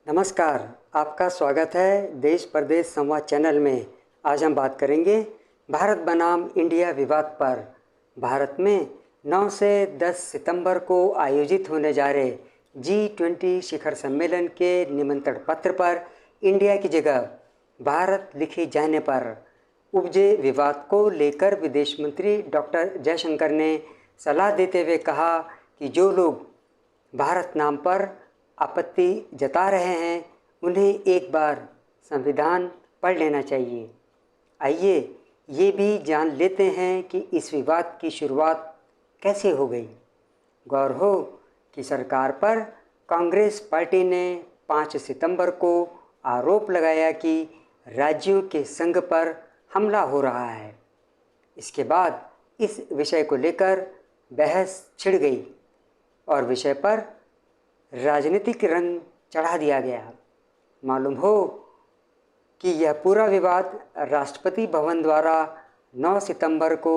नमस्कार, आपका स्वागत है देश प्रदेश संवाद चैनल में। आज हम बात करेंगे भारत बनाम इंडिया विवाद पर। भारत में 9 से 10 सितंबर को आयोजित होने जा रहे G20 शिखर सम्मेलन के निमंत्रण पत्र पर इंडिया की जगह भारत लिखे जाने पर उपजे विवाद को लेकर विदेश मंत्री डॉक्टर जयशंकर ने सलाह देते हुए कहा कि जो लोग भारत नाम पर आपत्ति जता रहे हैं उन्हें एक बार संविधान पढ़ लेना चाहिए। आइए ये भी जान लेते हैं कि इस विवाद की शुरुआत कैसे हो गई। गौर हो कि सरकार पर कांग्रेस पार्टी ने 5 सितंबर को आरोप लगाया कि राज्यों के संघ पर हमला हो रहा है। इसके बाद इस विषय को लेकर बहस छिड़ गई और विषय पर राजनीतिक रंग चढ़ा दिया गया। मालूम हो कि यह पूरा विवाद राष्ट्रपति भवन द्वारा 9 सितंबर को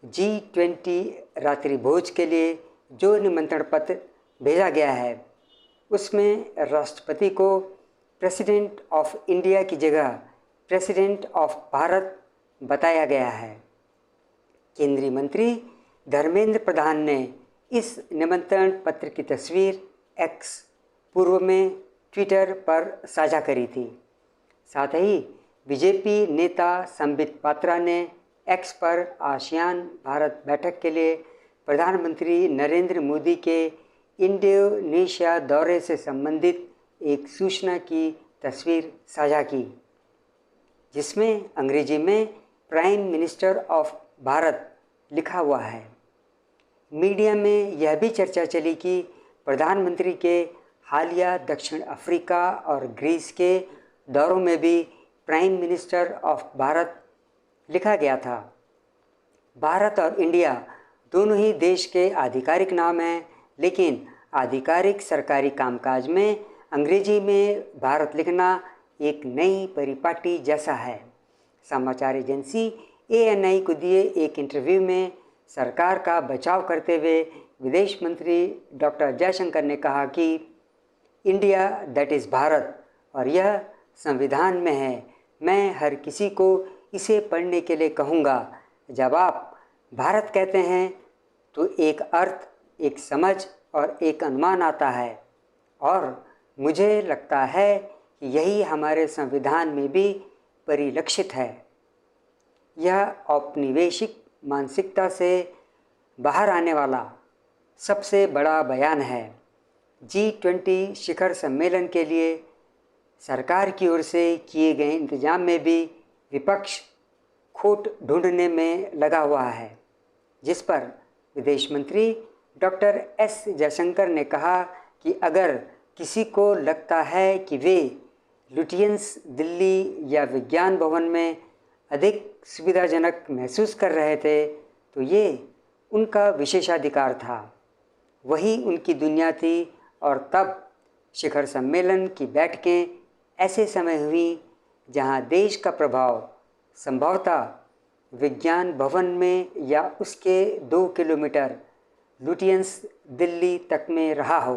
G20 रात्रि भोज के लिए जो निमंत्रण पत्र भेजा गया है उसमें राष्ट्रपति को प्रेसिडेंट ऑफ इंडिया की जगह प्रेसिडेंट ऑफ भारत बताया गया है। केंद्रीय मंत्री धर्मेंद्र प्रधान ने इस निमंत्रण पत्र की तस्वीर एक्स पूर्व में ट्विटर पर साझा करी थी। साथ ही बीजेपी नेता संबित पात्रा ने एक्स पर आसियान भारत बैठक के लिए प्रधानमंत्री नरेंद्र मोदी के इंडोनेशिया दौरे से संबंधित एक सूचना की तस्वीर साझा की, जिसमें अंग्रेजी में प्राइम मिनिस्टर ऑफ भारत लिखा हुआ है। मीडिया में यह भी चर्चा चली कि प्रधानमंत्री के हालिया दक्षिण अफ्रीका और ग्रीस के दौरों में भी प्राइम मिनिस्टर ऑफ भारत लिखा गया था। भारत और इंडिया दोनों ही देश के आधिकारिक नाम हैं, लेकिन आधिकारिक सरकारी कामकाज में अंग्रेजी में भारत लिखना एक नई परिपाटी जैसा है। समाचार एजेंसी ANI को दिए एक इंटरव्यू में सरकार का बचाव करते हुए विदेश मंत्री डॉक्टर जयशंकर ने कहा कि इंडिया दैट इज़ भारत और यह संविधान में है। मैं हर किसी को इसे पढ़ने के लिए कहूँगा। जब आप भारत कहते हैं तो एक अर्थ, एक समझ और एक अनुमान आता है, और मुझे लगता है कि यही हमारे संविधान में भी परिलक्षित है। यह औपनिवेशिक मानसिकता से बाहर आने वाला सबसे बड़ा बयान है। G20 शिखर सम्मेलन के लिए सरकार की ओर से किए गए इंतजाम में भी विपक्ष खोट ढूंढने में लगा हुआ है, जिस पर विदेश मंत्री डॉक्टर S जयशंकर ने कहा कि अगर किसी को लगता है कि वे लुटियंस दिल्ली या विज्ञान भवन में अधिक सुविधाजनक महसूस कर रहे थे तो ये उनका विशेषाधिकार था, वही उनकी दुनिया थी। और तब शिखर सम्मेलन की बैठकें ऐसे समय हुई जहां देश का प्रभाव संभवतः विज्ञान भवन में या उसके 2 किलोमीटर लुटियंस दिल्ली तक में रहा हो।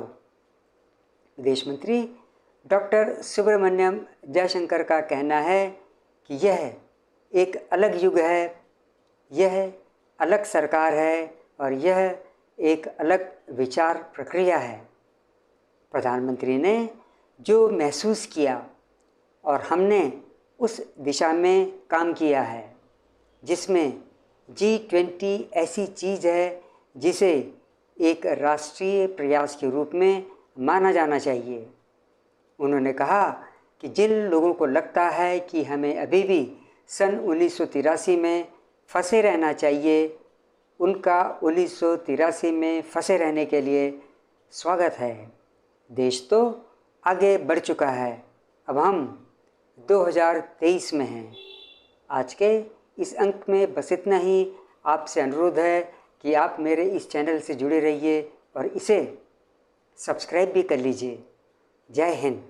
विदेश मंत्री डॉक्टर सुब्रमण्यम जयशंकर का कहना है कि यह एक अलग युग है, यह अलग सरकार है और यह एक अलग विचार प्रक्रिया है। प्रधानमंत्री ने जो महसूस किया और हमने उस दिशा में काम किया है, जिसमें G20 ऐसी चीज़ है जिसे एक राष्ट्रीय प्रयास के रूप में माना जाना चाहिए। उन्होंने कहा कि जिन लोगों को लगता है कि हमें अभी भी सन 1983 में फंसे रहना चाहिए, उनका 1983 में फंसे रहने के लिए स्वागत है। देश तो आगे बढ़ चुका है, अब हम 2023 में हैं। आज के इस अंक में बस इतना ही। आपसे अनुरोध है कि आप मेरे इस चैनल से जुड़े रहिए और इसे सब्सक्राइब भी कर लीजिए। जय हिंद।